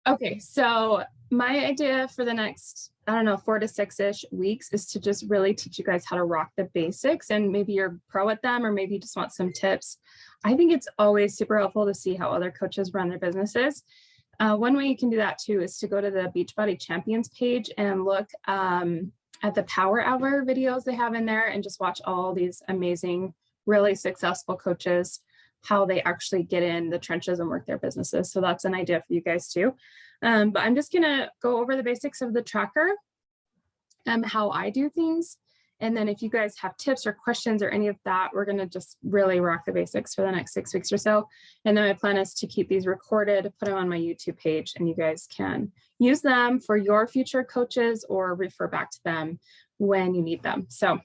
Okay, so my idea for the next, I don't know, 4 to 6-ish weeks is to just really teach you guys how to rock the basics, and maybe you're pro at them, or maybe you just want some tips. I think it's always super helpful to see how other coaches run their businesses. One way you can do that too is to go to the Beachbody Champions page and look at the Power Hour videos they have in there and just watch all these amazing, really successful coaches, how they actually get in the trenches and work their businesses. So that's an idea for you guys too. But I'm just gonna go over the basics of the tracker, how I do things. And then if you guys have tips or questions or any of that, we're gonna just really rock the basics for the next 6 weeks or so. And then my plan is to keep these recorded, put them on my YouTube page, and you guys can use them for your future coaches or refer back to them when you need them. So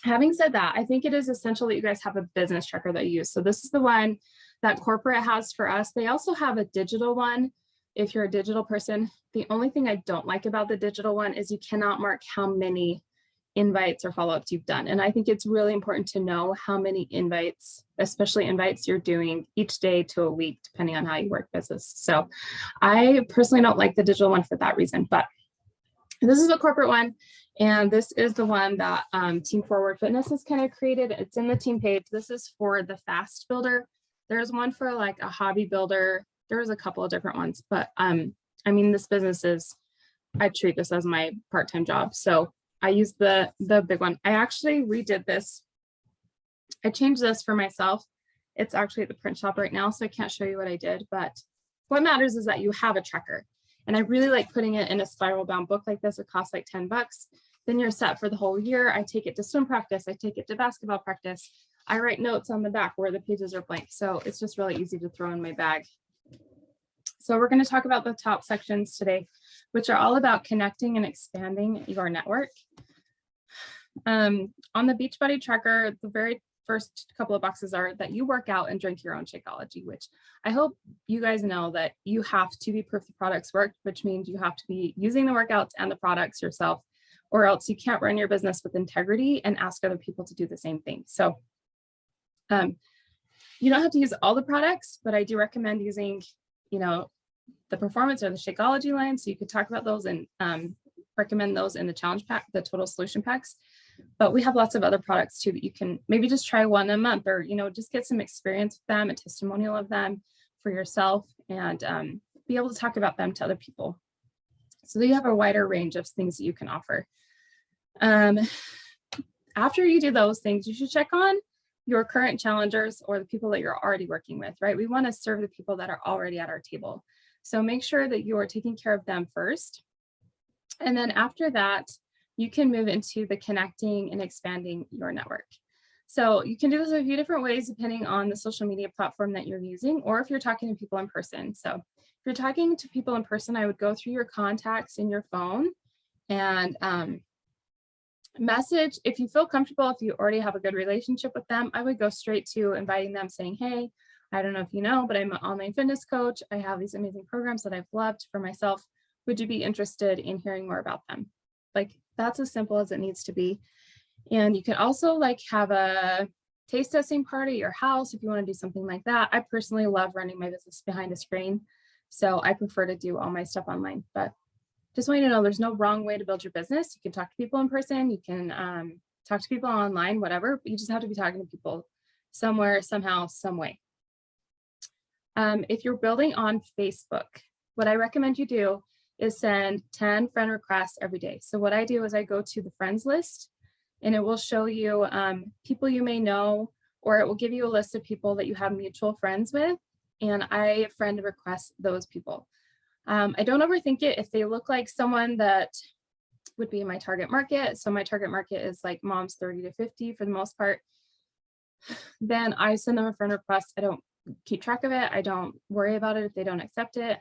having said that, I think it is essential that you guys have a business tracker that you use. So this is the one that corporate has for us. They also have a digital one if you're a digital person. The only thing I don't like about the digital one is you cannot mark how many invites or follow-ups you've done. And I think it's really important to know how many invites, especially invites, you're doing each day to a week, depending on how you work business. So I personally don't like the digital one for that reason, but this is a corporate one. And this is the one that Team Forward Fitness has kind of created. It's in the team page. This is for the fast builder. There's one for like a hobby builder. There's a couple of different ones, but I mean, this business is, I treat this as my part-time job. So I use the big one. I actually redid this. I changed this for myself. It's actually at the print shop right now, so I can't show you what I did, but what matters is that you have a tracker. And I really like putting it in a spiral bound book like this. It costs like 10 bucks. Then you're set for the whole year. I take it to swim practice. I take it to basketball practice. I write notes on the back where the pages are blank. So it's just really easy to throw in my bag. So we're going to talk about the top sections today, which are all about connecting and expanding your network. On the Beachbody tracker, the very first couple of boxes are that you work out and drink your own Shakeology, which I hope you guys know that you have to be proof the products work, which means you have to be using the workouts and the products yourself, or else you can't run your business with integrity and ask other people to do the same thing. So you don't have to use all the products, but I do recommend using, the performance or the Shakeology line. So you could talk about those and recommend those in the challenge pack, the total solution packs. But we have lots of other products too that you can maybe just try one a month, or just get some experience with them, a testimonial of them for yourself, and be able to talk about them to other people. So you have a wider range of things that you can offer. After you do those things, you should check on your current challengers or the people that you're already working with, right? We want to serve the people that are already at our table. So make sure that you are taking care of them first. And then after that, you can move into the connecting and expanding your network. So you can do this a few different ways depending on the social media platform that you're using, or if you're talking to people in person. So if you're talking to people in person, I would go through your contacts in your phone and message. If you feel comfortable, if you already have a good relationship with them, I would go straight to inviting them, saying, hey, I don't know if you know, but I'm an online fitness coach. I have these amazing programs that I've loved for myself. Would you be interested in hearing more about them? Like, that's as simple as it needs to be. And you can also have a taste testing party at your house if you want to do something like that. I personally love running my business behind a screen, so I prefer to do all my stuff online. But just want you to know there's no wrong way to build your business. You can talk to people in person, you can talk to people online, whatever, but you just have to be talking to people somewhere, somehow, some way. If you're building on Facebook, what I recommend you do is send 10 friend requests every day. So what I do is I go to the friends list, and it will show you people you may know, or it will give you a list of people that you have mutual friends with, and I friend request those people. I don't overthink it. If they look like someone that would be my target market, so my target market is like moms 30 to 50 for the most part, then I send them a friend request. I don't keep track of it. I don't worry about it if they don't accept it.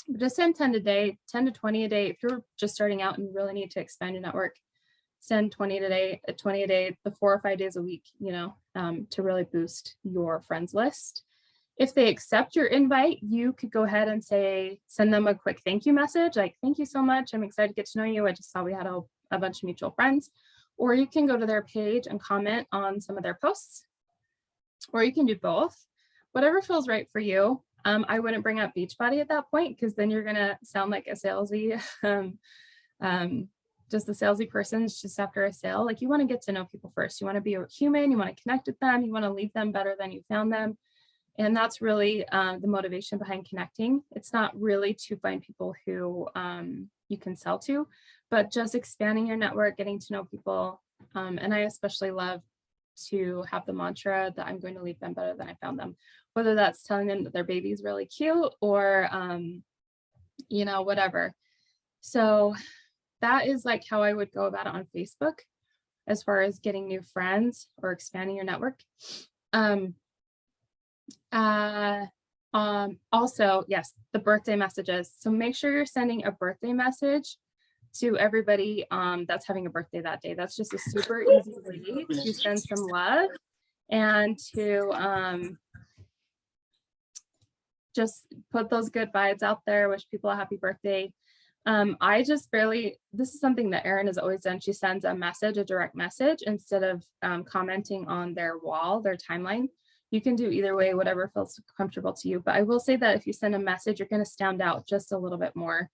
But just send 10 a day, 10 to 20 a day. If you're just starting out and you really need to expand your network, send 20 a day, the 4 or 5 days a week, to really boost your friends list. If they accept your invite, you could go ahead and send them a quick thank you message, like, thank you so much. I'm excited to get to know you. I just saw we had a bunch of mutual friends. Or you can go to their page and comment on some of their posts, or you can do both, whatever feels right for you. I wouldn't bring up Beachbody at that point, because then you're gonna sound like a salesy, just a salesy person just after a sale. Like, you want to get to know people first. You want to be a human. You want to connect with them. You want to leave them better than you found them. And that's really the motivation behind connecting. It's not really to find people who you can sell to, but just expanding your network, getting to know people. And I especially love to have the mantra that I'm going to leave them better than I found them, whether that's telling them that their baby's really cute or, whatever. So that is like how I would go about it on Facebook as far as getting new friends or expanding your network. Also, yes, the birthday messages. So make sure you're sending a birthday message to everybody that's having a birthday that day. That's just a super easy way to send some love and to just put those good vibes out there, wish people a happy birthday. This is something that Erin has always done. She sends a message, a direct message, instead of commenting on their wall, their timeline. You can do either way, whatever feels comfortable to you. But I will say that if you send a message, you're going to stand out just a little bit more.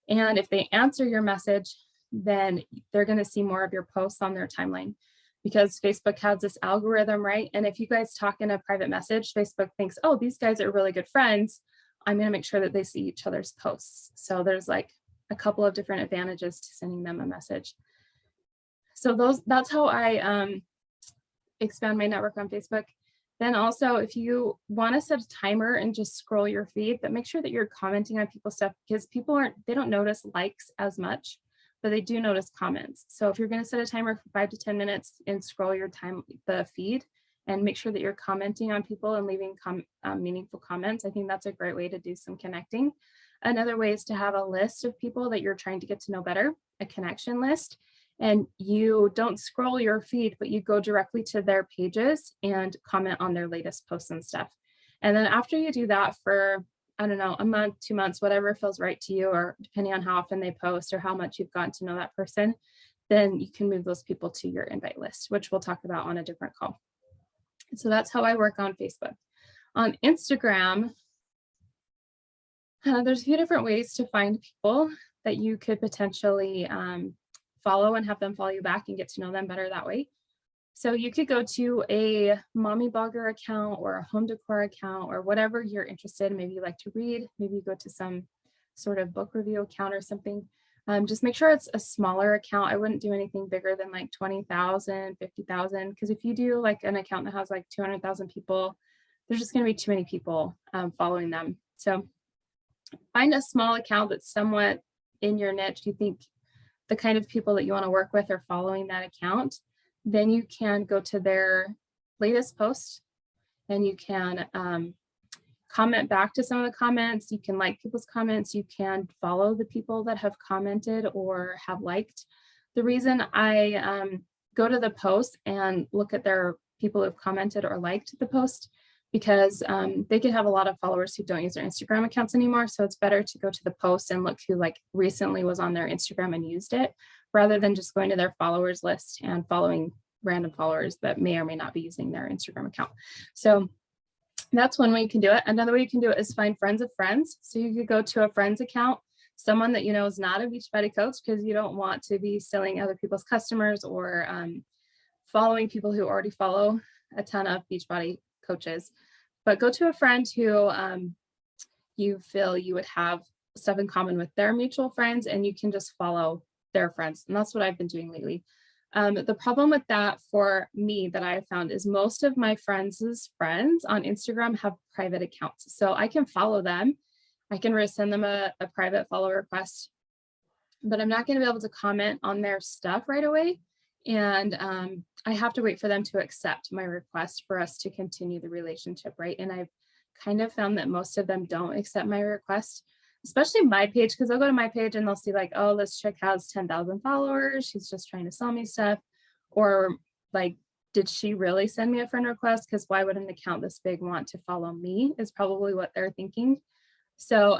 And if they answer your message, then they're going to see more of your posts on their timeline, because Facebook has this algorithm, right? And if you guys talk in a private message, Facebook thinks, oh, these guys are really good friends. I'm going to make sure that they see each other's posts. So there's like a couple of different advantages to sending them a message. So that's how I expand my network on Facebook. Then also, if you want to set a timer and just scroll your feed, but make sure that you're commenting on people's stuff, because they don't notice likes as much, but they do notice comments. So if you're going to set a timer for 5 to 10 minutes and scroll the feed, and make sure that you're commenting on people and leaving meaningful comments, I think that's a great way to do some connecting. Another way is to have a list of people that you're trying to get to know better, a connection list. And you don't scroll your feed, but you go directly to their pages and comment on their latest posts and stuff. And then after you do that for, I don't know, a month, 2 months, whatever feels right to you, or depending on how often they post or how much you've gotten to know that person, then you can move those people to your invite list, which we'll talk about on a different call. So that's how I work on Facebook. On Instagram, there's a few different ways to find people that you could potentially follow and have them follow you back and get to know them better that way. So you could go to a mommy blogger account or a home decor account or whatever you're interested in. Maybe you like to read, maybe you go to some sort of book review account or something. Just make sure it's a smaller account. I wouldn't do anything bigger than like 20,000, 50,000, because if you do like an account that has like 200,000 people, there's just going to be too many people following them. So find a small account that's somewhat in your niche. You think the kind of people that you want to work with are following that account, then you can go to their latest post and you can comment back to some of the comments. You can like people's comments. You can follow the people that have commented or have liked. The reason I go to the post and look at their people who've commented or liked the post, because they could have a lot of followers who don't use their Instagram accounts anymore. So it's better to go to the post and look who like recently was on their Instagram and used it, rather than just going to their followers list and following random followers that may or may not be using their Instagram account. So that's one way you can do it. Another way you can do it is find friends of friends. So you could go to a friend's account, someone that you know is not a Beachbody coach, because you don't want to be stealing other people's customers or following people who already follow a ton of Beachbody coaches. But go to a friend who you feel you would have stuff in common with their mutual friends, and you can just follow their friends. And that's what I've been doing lately. The problem with that for me that I have found is most of my friends' friends on Instagram have private accounts. So I can follow them. I can send them a private follow request, but I'm not going to be able to comment on their stuff right away. And I have to wait for them to accept my request for us to continue the relationship, right? And I've kind of found that most of them don't accept my request, especially my page, because they'll go to my page and they'll see like, oh, this chick has 10,000 followers. She's just trying to sell me stuff. Or like, did she really send me a friend request? Because why would an account this big want to follow me is probably what they're thinking. So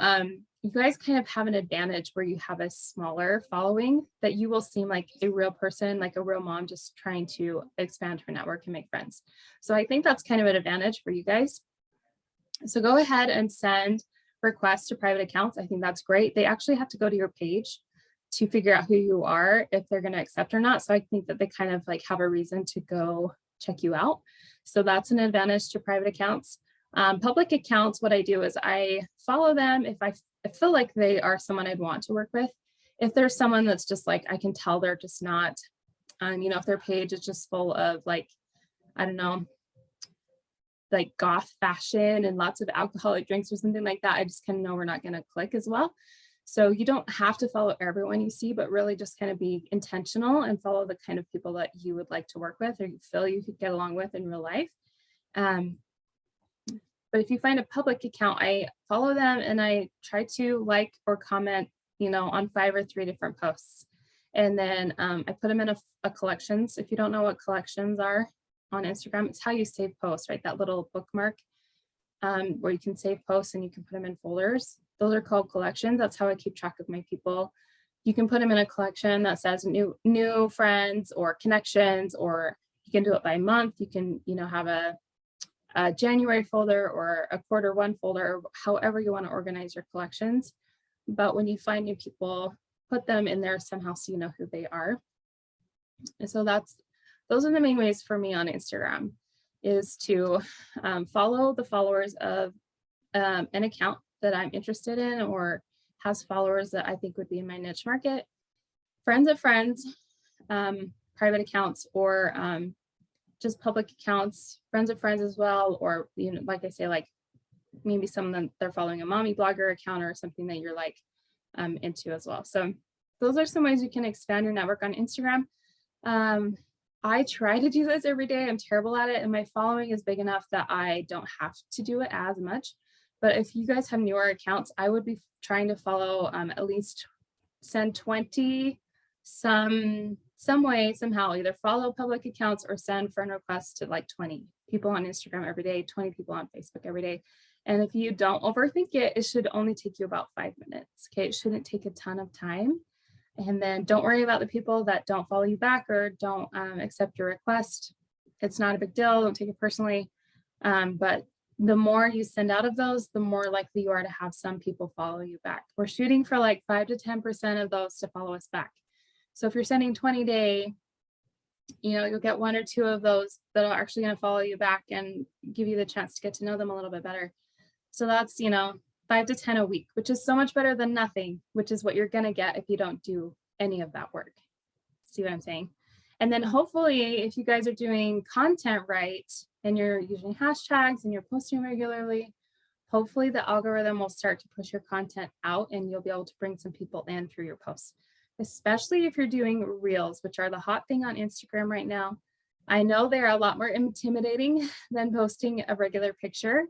you guys kind of have an advantage where you have a smaller following that you will seem like a real person, like a real mom, just trying to expand her network and make friends. So I think that's kind of an advantage for you guys. So go ahead and send requests to private accounts. I think that's great. They actually have to go to your page to figure out who you are, if they're going to accept or not. So I think that they kind of like have a reason to go check you out. So that's an advantage to private accounts. Public accounts, what I do is I follow them if I feel like they are someone I'd want to work with. If there's someone that's just like, I can tell they're just not, if their page is just full of like, I don't know, like goth fashion and lots of alcoholic drinks or something like that, I just kind of know we're not going to click as well. So you don't have to follow everyone you see, but really just kind of be intentional and follow the kind of people that you would like to work with or you feel you could get along with in real life. But if you find a public account, I follow them and I try to like or comment, on 5 or 3 different posts. And then I put them in a collections. If you don't know what collections are on Instagram, it's how you save posts, right? That little bookmark where you can save posts and you can put them in folders. Those are called collections. That's how I keep track of my people. You can put them in a collection that says new friends or connections, or you can do it by month. You can, have a January folder or a quarter 1 folder, or however you want to organize your collections. But when you find new people, put them in there somehow so you know who they are. And so those are the main ways for me on Instagram, is to follow the followers of an account that I'm interested in or has followers that I think would be in my niche market, friends of friends, private accounts, or just public accounts, friends of friends as well, or like I say, like maybe someone they're following a mommy blogger account or something that you're like into as well. So those are some ways you can expand your network on Instagram. I try to do this every day. I'm terrible at it, and my following is big enough that I don't have to do it as much. But if you guys have newer accounts, I would be trying to follow at least send 20 some way, somehow, either follow public accounts or send friend requests to like 20 people on Instagram every day, 20 people on Facebook every day. And if you don't overthink it, it should only take you about 5 minutes. Okay, it shouldn't take a ton of time. And then don't worry about the people that don't follow you back or don't accept your request. It's not a big deal. Don't take it personally. But the more you send out of those, the more likely you are to have some people follow you back. We're shooting for like 5 to 10% of those to follow us back. So if you're sending 20 a day, you'll get 1 or 2 of those that are actually going to follow you back and give you the chance to get to know them a little bit better. So that's, 5 to 10 a week, which is so much better than nothing, which is what you're going to get if you don't do any of that work. See what I'm saying? And then hopefully, if you guys are doing content right and you're using hashtags and you're posting regularly, hopefully the algorithm will start to push your content out and you'll be able to bring some people in through your posts, especially if you're doing reels, which are the hot thing on Instagram right now. I know they're a lot more intimidating than posting a regular picture,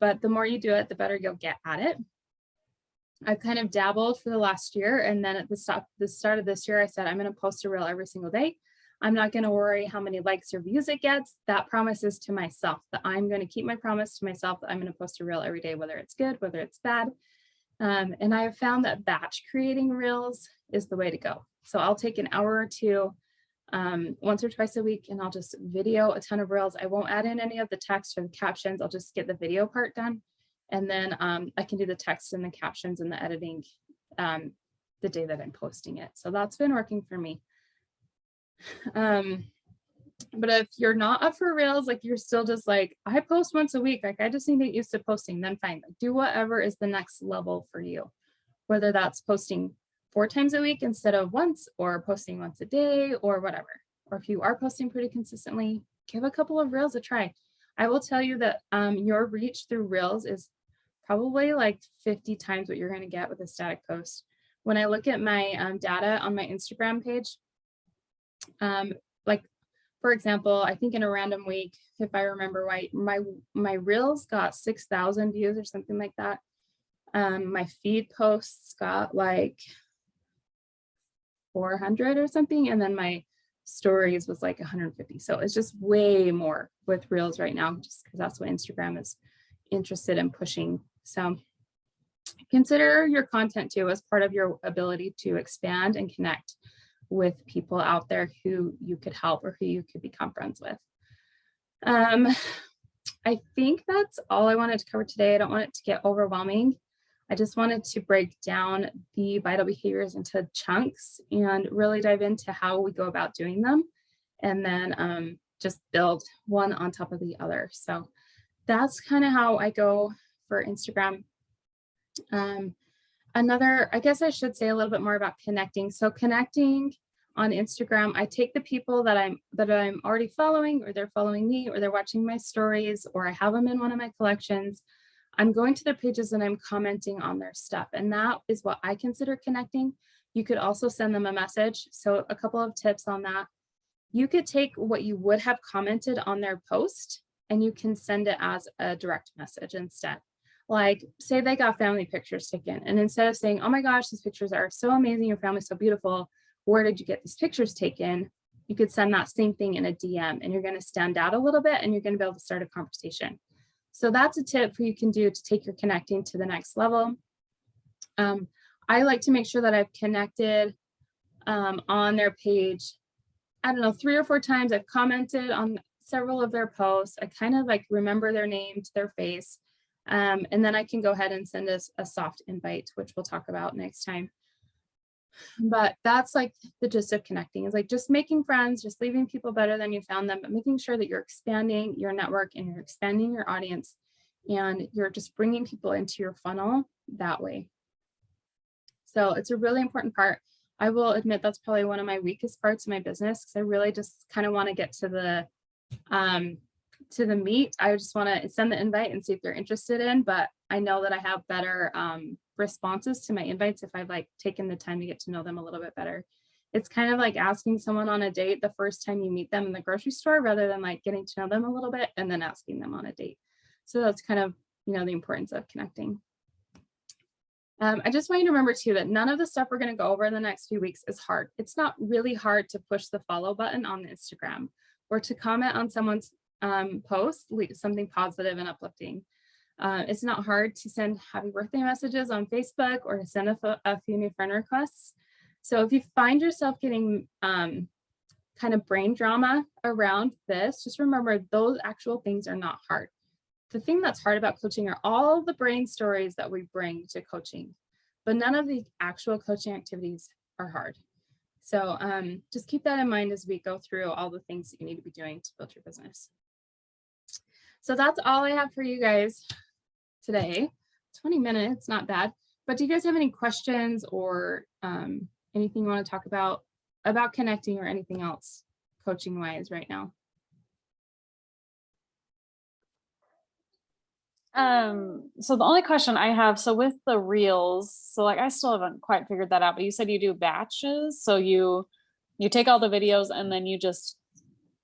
but the more you do it, the better you'll get at it. I've kind of dabbled for the last year. And then at the start of this year, I said, I'm going to post a reel every single day. I'm not going to worry how many likes or views it gets. That promise is to myself, that I'm going to keep my promise to myself that I'm going to post a reel every day, whether it's good, whether it's bad. And I have found that batch creating reels is the way to go. So I'll take an hour or 2 once or twice a week, and I'll just video a ton of reels. I won't add in any of the text or the captions. I'll just get the video part done. And then I can do the text and the captions and the editing the day that I'm posting it. So that's been working for me. But if you're not up for reels, like you're still just like, I post once a week, like I just need to get used to posting, then fine. Do whatever is the next level for you, whether that's posting 4 times a week instead of once, or posting once a day, or whatever. Or if you are posting pretty consistently, give a couple of reels a try. I will tell you that your reach through reels is probably like 50 times what you're going to get with a static post. When I look at my data on my Instagram page, like for example, I think in a random week, if I remember right, my reels got 6,000 views or something like that. My feed posts got like 400 or something, and then my stories was like 150. So it's just way more with reels right now, just because that's what Instagram is interested in pushing. So consider your content too as part of your ability to expand and connect with people out there who you could help or who you could become friends with. I I think that's all I wanted to cover today. I don't want it to get overwhelming. I just wanted to break down the vital behaviors into chunks and really dive into how we go about doing them, and then just build one on top of the other. So that's kind of how I go for Instagram. I guess I should say a little bit more about connecting. So connecting on Instagram, I take the people that I'm already following, or they're following me, or they're watching my stories, or I have them in one of my collections. I'm going to their pages and I'm commenting on their stuff. And that is what I consider connecting. You could also send them a message. So a couple of tips on that. You could take what you would have commented on their post and you can send it as a direct message instead. Like, say they got family pictures taken, and instead of saying, oh my gosh, these pictures are so amazing, your family's so beautiful, where did you get these pictures taken? You could send that same thing in a DM, and you're going to stand out a little bit and you're going to be able to start a conversation. So that's a tip you can do to take your connecting to the next level. I like to make sure that I've connected on their page, I don't know, 3 or 4 times. I've commented on several of their posts. I kind of like remember their name to their face. And then I can go ahead and send us a soft invite, which we'll talk about next time. But that's like the gist of connecting, is like just making friends, just leaving people better than you found them, but making sure that you're expanding your network and you're expanding your audience and you're just bringing people into your funnel that way. So it's a really important part. I will admit that's probably one of my weakest parts of my business, because I really just kind of want to get to the meat. I just want to send the invite and see if they're interested in, but I know that I have better responses to my invites if I've like taken the time to get to know them a little bit better. It's kind of like asking someone on a date the first time you meet them in the grocery store, rather than like getting to know them a little bit and then asking them on a date. So that's kind of, you know, the importance of connecting. I just want you to remember too that none of the stuff we're going to go over in the next few weeks is hard. It's not really hard to push the follow button on Instagram, or to comment on someone's post, something positive and uplifting. It's not hard to send happy birthday messages on Facebook, or to send a few new friend requests. So if you find yourself getting kind of brain drama around this, just remember those actual things are not hard. The thing that's hard about coaching are all the brain stories that we bring to coaching, but none of the actual coaching activities are hard. So just keep that in mind as we go through all the things that you need to be doing to build your business. So that's all I have for you guys today. 20 minutes, not bad. But do you guys have any questions or anything you want to talk about connecting, or anything else coaching wise right now? So the only question I have, so with the reels, so like I still haven't quite figured that out, but you said you do batches. So you take all the videos and then you just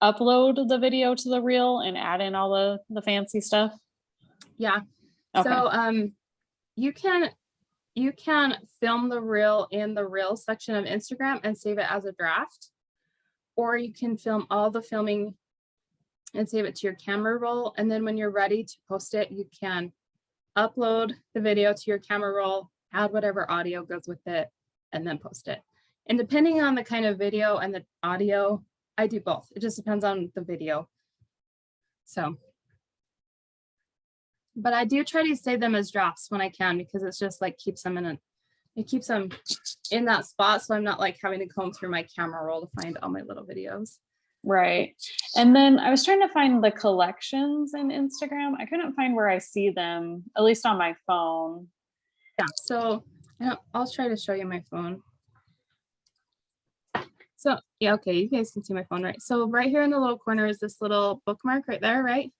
upload the video to the reel and add in all the fancy stuff. Yeah. Okay. So you can film the reel in the reel section of Instagram and save it as a draft, or you can film all the filming and save it to your camera roll. And then when you're ready to post it, you can upload the video to your camera roll, add whatever audio goes with it, and then post it. And depending on the kind of video and the audio, I do both. It just depends on the video. So, but I do try to save them as drafts when I can, because it's just like keeps them in that spot. So I'm not like having to comb through my camera roll to find all my little videos. Right. And then I was trying to find the collections in Instagram. I couldn't find where I see them, at least on my phone. Yeah. So I'll try to show you my phone. So yeah, okay, you guys can see my phone, right? So right here in the little corner is this little bookmark right there, right?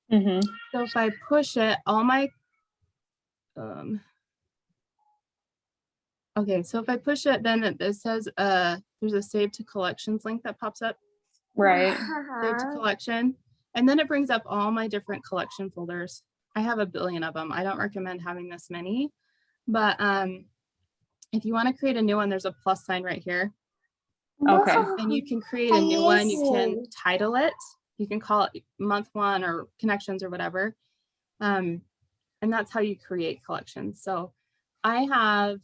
Mm-hmm. So if I push it, all my okay, so if I push it, then it says there's a save to collections link that pops up. Right. Save to collection. And then it brings up all my different collection folders. I have a billion of them. I don't recommend having this many, but if you want to create a new one, there's a plus sign right here. Okay. And you can create a new one. You can title it. You can call it month 1 or connections or whatever. And that's how you create collections. So I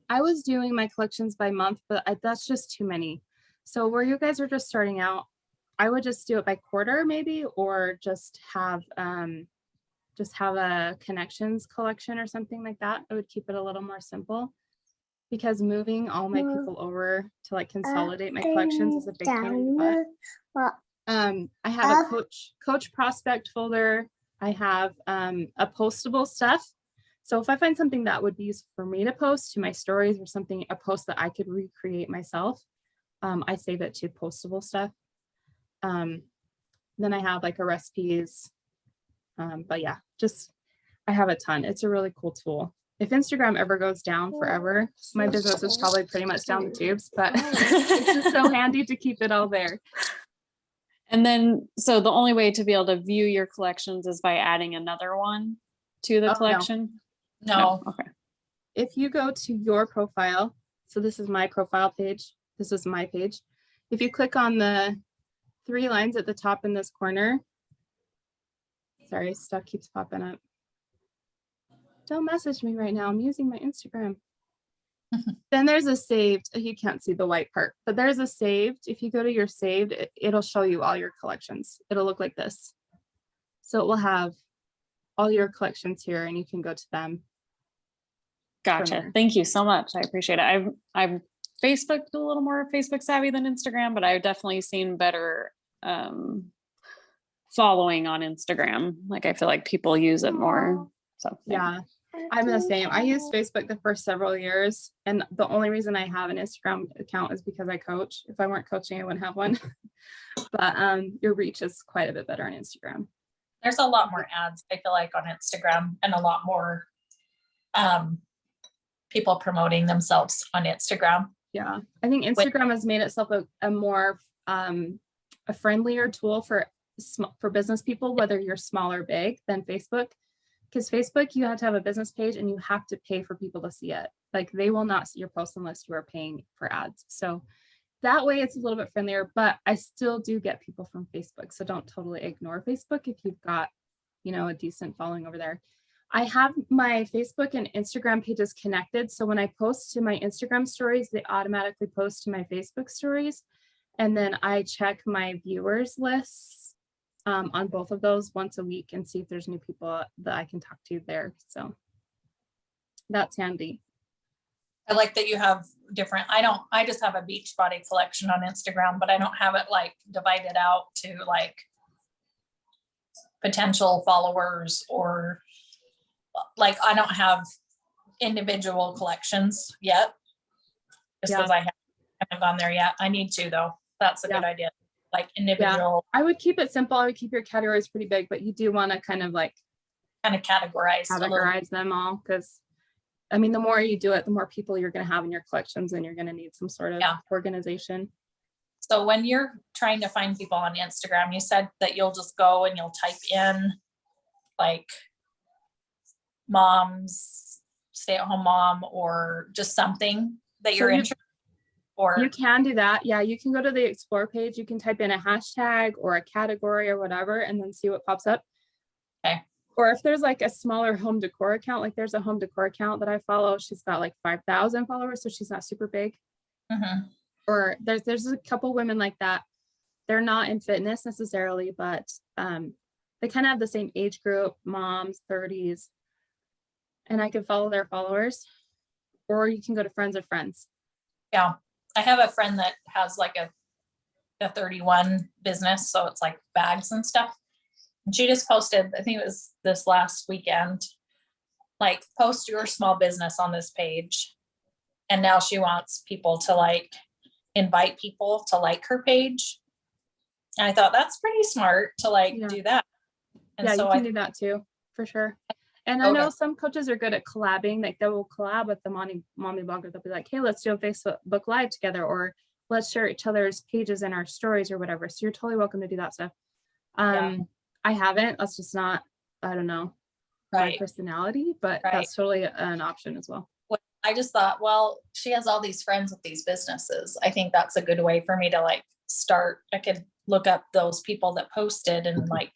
was doing my collections by month, but that's just too many. So where you guys are just starting out, I would just do it by quarter maybe, or just have a connections collection or something like that. I would keep it a little more simple, because moving all my people over to like consolidate my collections is a big pain in the butt. I have a coach prospect folder. I have a postable stuff. So if I find something that would be useful for me to post to my stories, or something, a post that I could recreate myself, I save it to postable stuff. Then I have like a recipes. But yeah, I have a ton. It's a really cool tool. If Instagram ever goes down forever, my business is probably pretty much down the tubes, but it's just so handy to keep it all there. And then, so the only way to be able to view your collections is by adding another one to the collection? No. Okay. If you go to your profile, so this is my profile page, this is my page. If you click on the 3 lines at the top in this corner, sorry, stuff keeps popping up. Don't message me right now. I'm using my Instagram. Then there's a saved. You can't see the white part, but there's a saved. If you go to your saved, it'll show you all your collections. It'll look like this. So it will have all your collections here, and you can go to them. Gotcha. Thank you so much. I appreciate it. I've Facebooked a little more Facebook savvy than Instagram, but I've definitely seen better following on Instagram. Like, I feel like people use it more. So yeah, I'm the same. I used Facebook the first several years, and the only reason I have an Instagram account is because I coach. If I weren't coaching, I wouldn't have one. But your reach is quite a bit better on Instagram. There's a lot more ads, I feel like, on Instagram, and a lot more people promoting themselves on Instagram. Yeah, I think Instagram has made itself a more a friendlier tool for business people, whether you're small or big, than Facebook. Because Facebook, you have to have a business page and you have to pay for people to see it. Like, they will not see your post unless you are paying for ads. So that way it's a little bit friendlier, but I still do get people from Facebook. So don't totally ignore Facebook if you've got, a decent following over there. I have my Facebook and Instagram pages connected. So when I post to my Instagram stories, they automatically post to my Facebook stories. And then I check my viewers lists on both of those once a week and see if there's new people that I can talk to there. So that's handy. I like that you have different, I just have a Beachbody collection on Instagram, but I don't have it like divided out to like potential followers, or like, I don't have individual collections yet, just because I haven't gone there yet. I need to, though. That's a good idea. Like individual. I would keep it simple. I would keep your categories pretty big, but you do want to kind of categorize them all, because the more you do it, the more people you're going to have in your collections, and you're going to need some sort of organization. So when you're trying to find people on Instagram, you said that you'll just go and you'll type in like mom's stay-at-home mom, or just something that you're interested in. Or you can do that. Yeah, you can go to the explore page. You can type in a hashtag or a category or whatever, and then see what pops up. Okay. Or if there's like a smaller home decor account, like there's a home decor account that I follow. She's got like 5,000 followers, so she's not super big. Mm-hmm. Or there's a couple women like that. They're not in fitness necessarily, but they kind of have the same age group, moms, 30s, and I can follow their followers. Or you can go to friends of friends. Yeah. I have a friend that has like a 31 business. So it's like bags and stuff. And she just posted, I think it was this last weekend, like, post your small business on this page. And now she wants people to like invite people to like her page. And I thought that's pretty smart to like do that. And so you can do that too, for sure. And I know some coaches are good at collabing. Like, they will collab with the mommy blogger. They'll be like, hey, let's do a Facebook Live together, or let's share each other's pages in our stories or whatever. So you're totally welcome to do that stuff. I haven't. That's just not, I don't know, my personality, but that's totally an option as well. I just thought, well, she has all these friends with these businesses. I think that's a good way for me to like start. I could look up those people that posted and like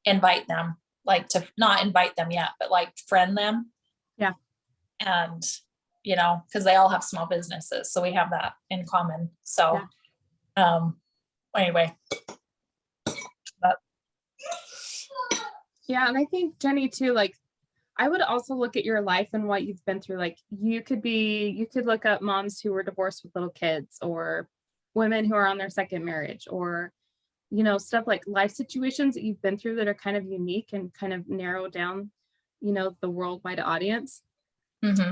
invite them. Like, to not invite them yet, but like friend them. Yeah. And, because they all have small businesses. So we have that in common. So, I anyway. But Yeah. And I think, Jenny, too, like, I would also look at your life and what you've been through. Like, you could look up moms who were divorced with little kids, or women who are on their second marriage, or, you know, stuff like life situations that you've been through that are kind of unique and kind of narrow down, you know, the worldwide audience.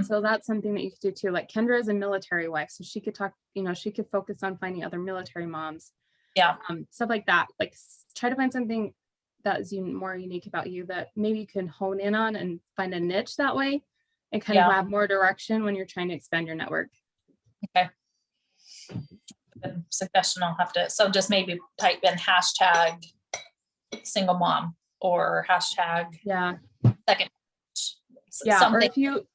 So that's something that you could do too. Like, Kendra is a military wife, so she could talk, you know, she could focus on finding other military moms. Yeah. Stuff like that. Like, try to find something that is more unique about you that maybe you can hone in on and find a niche that way, and kind of have more direction when you're trying to expand your network. Okay. Good suggestion. I'll have to, so just maybe type in hashtag single mom or hashtag second. Yeah. Something. Or if you,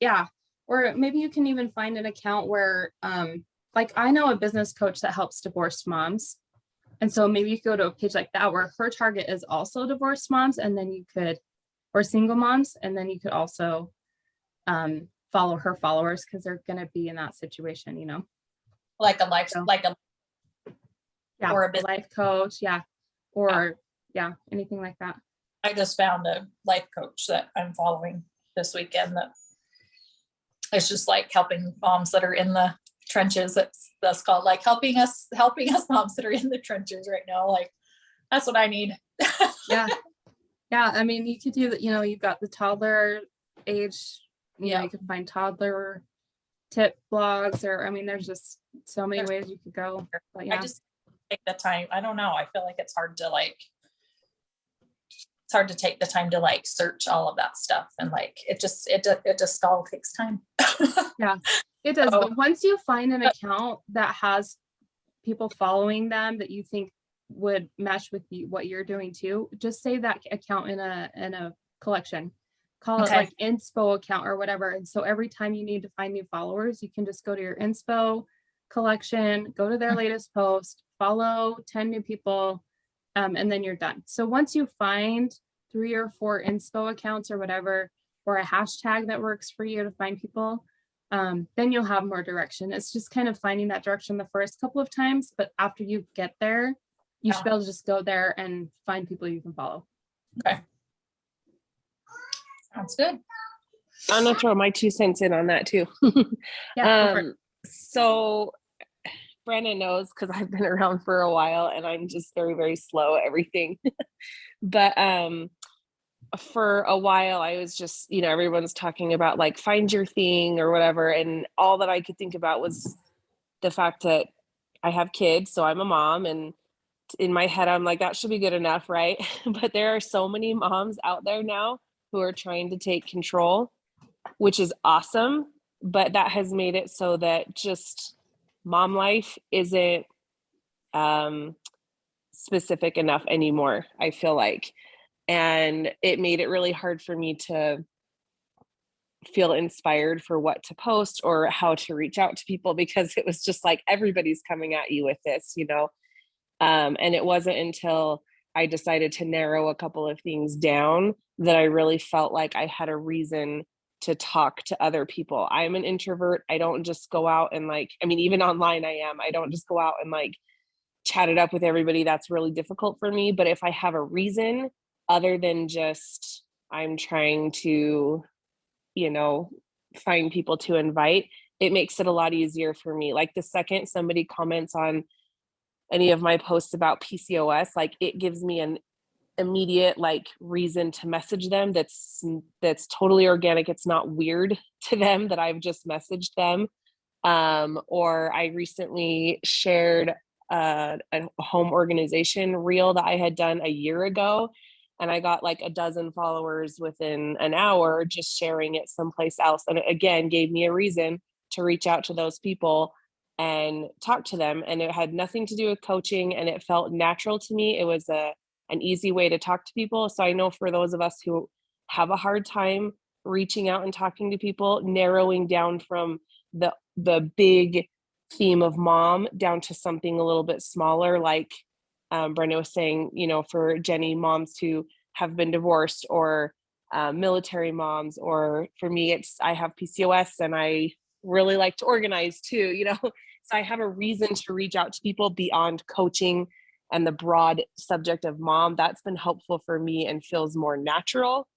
or maybe you can even find an account where, like, I know a business coach that helps divorced moms. And so maybe you could go to a page like that where her target is also divorced moms, and then you could, or single moms, and then you could also follow her followers, because they're going to be in that situation, you know, Like a life, or a life coach. Or anything like that. I just found a life coach that I'm following this weekend that it's just like helping moms that are in the trenches. That's called like helping us moms that are in the trenches right now. Like, that's what I need. Yeah. I mean, you could do that, you know, you've got the toddler age, you know, you can find toddler tip blogs, or, I mean, there's just so many ways you could go. But I just take the time. I don't know. I feel like it's hard to take the time to like search all of that stuff, and like it just all takes time. Yeah, it does. But once you find an account that has people following them that you think would mesh with what you're doing too, just save that account in a collection. Call it like inspo account or whatever. And so every time you need to find new followers, you can just go to your inspo collection, go to their latest post, follow 10 new people, and then you're done. So once you find 3 or 4 inspo accounts or whatever, or a hashtag that works for you to find people, then you'll have more direction. It's just kind of finding that direction the first couple of times, but after you get there, you should be able to just go there and find people you can follow. Okay. Sounds good. I'm gonna throw my 2 cents in on that too. So Brandon knows, because I've been around for a while and I'm just very, very slow at everything. But for a while I was just, you know, everyone's talking about like find your thing or whatever, and all that I could think about was the fact that I have kids, so I'm a mom, and in my head I'm like, that should be good enough, right? But there are so many moms out there now who are trying to take control, which is awesome, but that has made it so that just mom life isn't specific enough anymore, I feel like. And it made it really hard for me to feel inspired for what to post or how to reach out to people, because it was just like everybody's coming at you with this, you know. And it wasn't until I decided to narrow a couple of things down that I really felt like I had a reason to talk to other people. I'm an introvert. I don't just go out and like, I mean, even online I don't just go out and like chat it up with everybody. That's really difficult for me. But if I have a reason other than just I'm trying to, you know, find people to invite, it makes it a lot easier for me. Like the second somebody comments on any of my posts about PCOS, like it gives me an immediate like reason to message them that's totally organic. It's not weird to them that I've just messaged them. Or I recently shared a home organization reel that I had done a year ago, and I got like 12 followers within an hour just sharing it someplace else. And it again gave me a reason to reach out to those people and talk to them. And it had nothing to do with coaching, and it felt natural to me. It was an easy way to talk to people. So I know for those of us who have a hard time reaching out and talking to people, narrowing down from the big theme of mom down to something a little bit smaller, like Brenda was saying, you know, for Jenny, moms who have been divorced, or military moms, or for me, I have PCOS and I really like to organize too, you know. So I have a reason to reach out to people beyond coaching and the broad subject of mom, that's been helpful for me and feels more natural.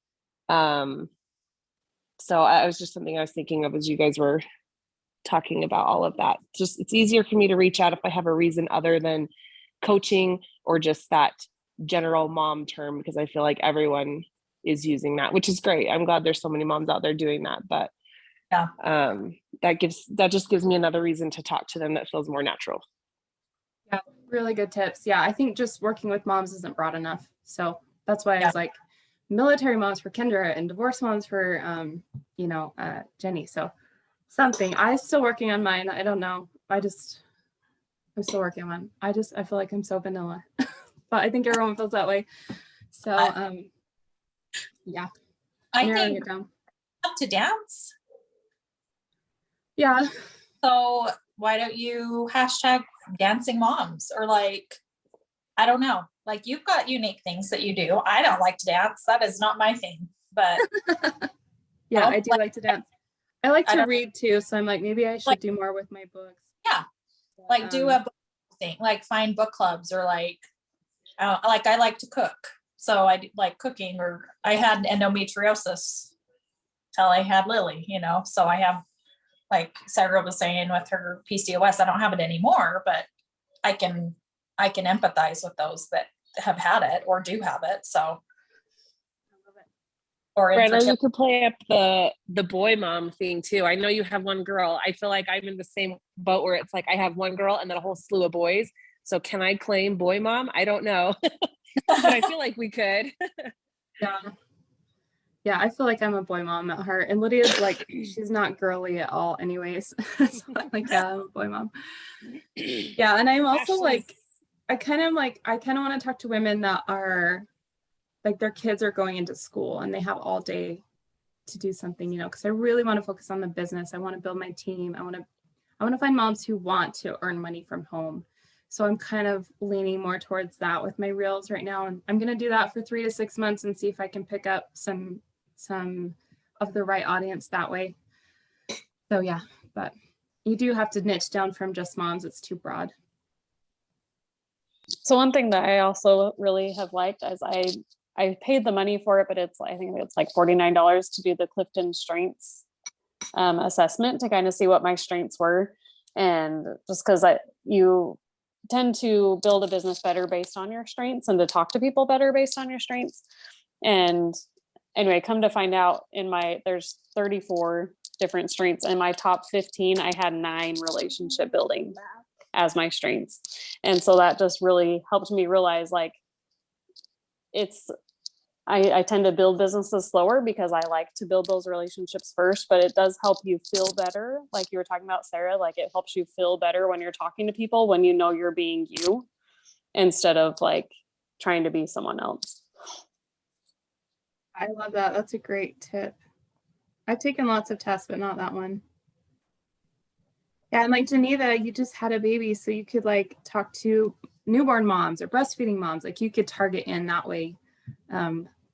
So I was just something I was thinking of as you guys were talking about all of that. Just, it's easier for me to reach out if I have a reason other than coaching or just that general mom term, because I feel like everyone is using that, which is great. I'm glad there's so many moms out there doing that, but Yeah. that just gives me another reason to talk to them that feels more natural. Yeah, really good tips. Yeah, I think just working with moms isn't broad enough. So that's why I was like military moms for Kendra and divorce moms for Jenny. So something. I'm still working on mine. I don't know. I'm still working on mine. I feel like I'm so vanilla. But I think everyone feels that way. So yeah. I narrowing think it down. up to dance. Yeah. So why don't you hashtag dancing moms, or like, I don't know, like you've got unique things that you do. I don't like to dance. That is not my thing, but yeah, I do like to dance. I like to read too. So I'm like, maybe I should do more with my books. Yeah. Like do a book thing, like find book clubs, or like I like to cook. So I like cooking, or I had endometriosis till I had Lily, so I have, like Sarah was saying with her PCOS, I don't have it anymore, but I can empathize with those that have had it or do have it. So, or Brenda, you could play up the boy mom thing too. I know you have one girl. I feel like I'm in the same boat where it's like I have one girl and then a whole slew of boys. So can I claim boy mom? I don't know, but I feel like we could. Yeah, I feel like I'm a boy mom at heart, and Lydia's like, she's not girly at all anyways. So I'm like, yeah, I'm a boy mom. Yeah, and I'm also like, I kind of want to talk to women that are like, their kids are going into school and they have all day to do something, because I really want to focus on the business. I want to build my team. I want to find moms who want to earn money from home. So I'm kind of leaning more towards that with my reels right now. And I'm going to do that for 3 to 6 months and see if I can pick up some of the right audience that way. So yeah, but you do have to niche down from just moms. It's too broad. So one thing that I also really have liked is I paid the money for it, but I think it's like $49 to do the Clifton Strengths assessment to kind of see what my strengths were. And just because you tend to build a business better based on your strengths and to talk to people better based on your strengths. And anyway, come to find out there's 34 different strengths. In my top 15, I had 9 relationship building as my strengths. And so that just really helped me realize like I tend to build businesses slower because I like to build those relationships first, but it does help you feel better. Like you were talking about, Sarah, like it helps you feel better when you're talking to people, when you know you're being you instead of like trying to be someone else. I love that. That's a great tip. I've taken lots of tests, but not that one. Yeah, and like Geneva, you just had a baby, so you could like talk to newborn moms or breastfeeding moms. Like you could target in that way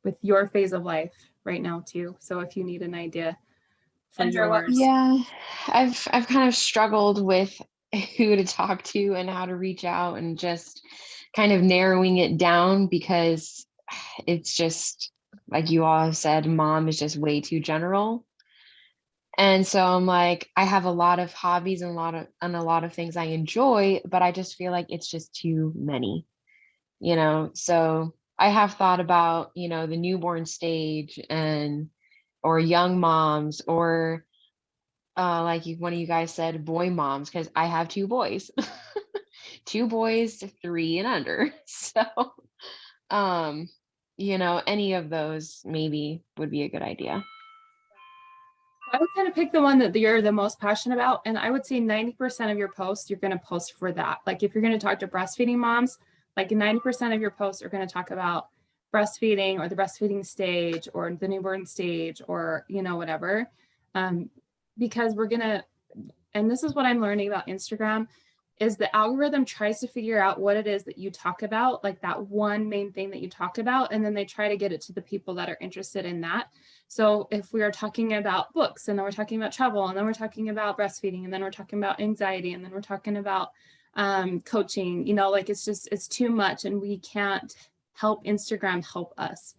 with your phase of life right now too. So if you need an idea for yours. Yeah, I've kind of struggled with who to talk to and how to reach out and just kind of narrowing it down because it's just like you all have said, mom is just way too general. And so I'm like, I have a lot of hobbies and a lot of things I enjoy, but I just feel like it's just too many, so I have thought about, the newborn stage or young moms or like one of you guys said, boy moms, because I have 2 boys, 2 boys, 3 and under. So, any of those maybe would be a good idea. I would kind of pick the one that you're the most passionate about. And I would say 90% of your posts, you're going to post for that. Like if you're going to talk to breastfeeding moms, like 90% of your posts are going to talk about breastfeeding or the breastfeeding stage or the newborn stage or, whatever. Because we're going to, and this is what I'm learning about Instagram, is the algorithm tries to figure out what it is that you talk about, like that one main thing that you talk about, and then they try to get it to the people that are interested in that. So if we are talking about books, and then we're talking about travel, and then we're talking about breastfeeding, and then we're talking about anxiety, and then we're talking about coaching, you know, like it's too much and we can't help Instagram help us.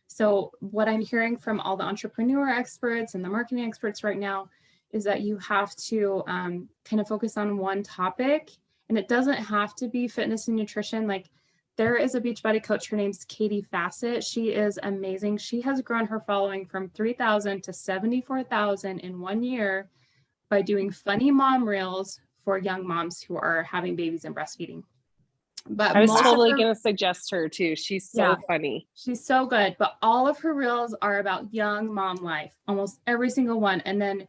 So what I'm hearing from all the entrepreneur experts and the marketing experts right now is that you have to kind of focus on one topic, and it doesn't have to be fitness and nutrition. Like there is a Beachbody coach, her name's Katie Fassett. She is amazing. She has grown her following from 3,000 to 74,000 in 1 year by doing funny mom reels for young moms who are having babies and breastfeeding. But I was most totally of her, going to suggest her too. She's so funny. she's so good. But all of her reels are about young mom life, almost every single one. And then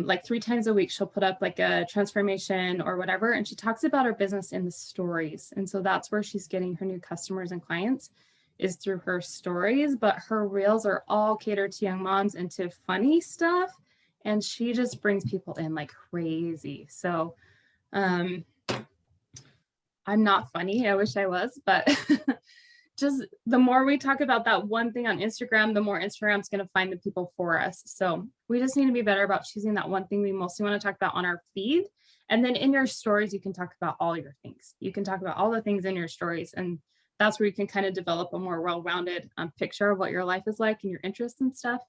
like 3 times a week, she'll put up like a transformation or whatever. And she talks about her business in the stories. And so that's where she's getting her new customers and clients, is through her stories. But her reels are all catered to young moms and to funny stuff. And she just brings people in like crazy. So I'm not funny. I wish I was, but just the more we talk about that one thing on Instagram, the more Instagram's going to find the people for us. So we just need to be better about choosing that one thing we mostly want to talk about on our feed. And then in your stories, you can talk about all your things. You can talk about all the things in your stories. And that's where you can kind of develop a more well-rounded picture of what your life is like and your interests and stuff.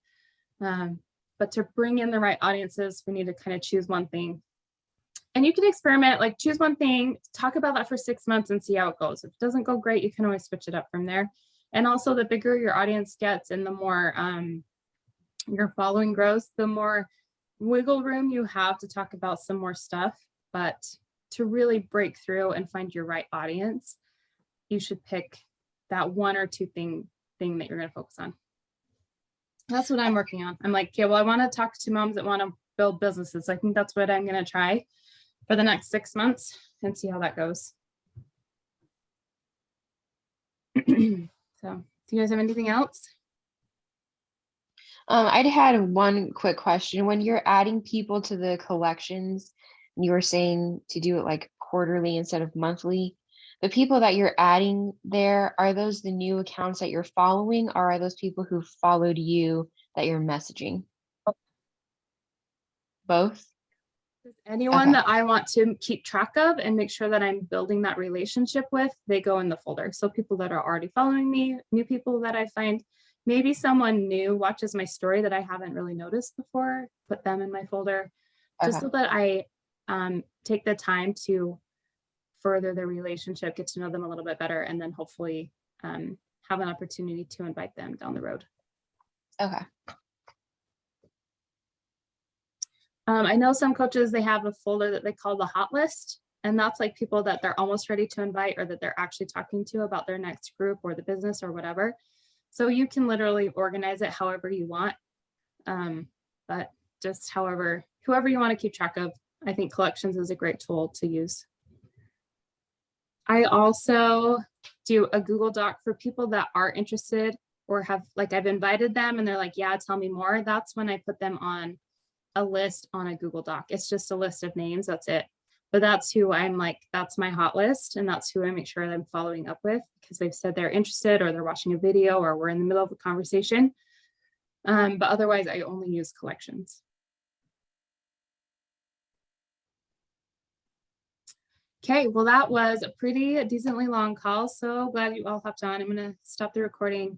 But to bring in the right audiences, we need to kind of choose one thing. And you can experiment, like choose one thing, talk about that for 6 months and see how it goes. If it doesn't go great, you can always switch it up from there. And also the bigger your audience gets and the more your following grows, the more wiggle room you have to talk about some more stuff. But to really break through and find your right audience, you should pick that 1 or 2 thing that you're going to focus on. That's what I'm working on. I'm like, okay, well, I want to talk to moms that want to build businesses. I think that's what I'm going to try for the next 6 months and see how that goes. So do you guys have anything else? I'd had one quick question. When you're adding people to the collections, and you were saying to do it like quarterly instead of monthly, the people that you're adding there, are those the new accounts that you're following, or are those people who followed you that you're messaging? Both? Anyone Okay. that I want to keep track of and make sure that I'm building that relationship with, they go in the folder. So people that are already following me, new people that I find, maybe someone new watches my story that I haven't really noticed before, put them in my folder, just so that I take the time to further the relationship, get to know them a little bit better, and then hopefully have an opportunity to invite them down the road. Okay. I know some coaches, they have a folder that they call the hot list, and that's like people that they're almost ready to invite or that they're actually talking to about their next group or the business or whatever. So you can literally organize it however you want, but just whoever you want to keep track of. I think collections is a great tool to use. I also do a Google Doc for people that are interested or have, like, I've invited them and they're like, yeah, tell me more. That's when I put them on a list on a Google Doc. It's just a list of names. That's it. But that's who I'm like, that's my hot list. And that's who I make sure that I'm following up with, because they've said they're interested or they're watching a video or we're in the middle of a conversation. But otherwise, I only use collections. Okay, well, that was a pretty decently long call. So glad you all hopped on. I'm going to stop the recording.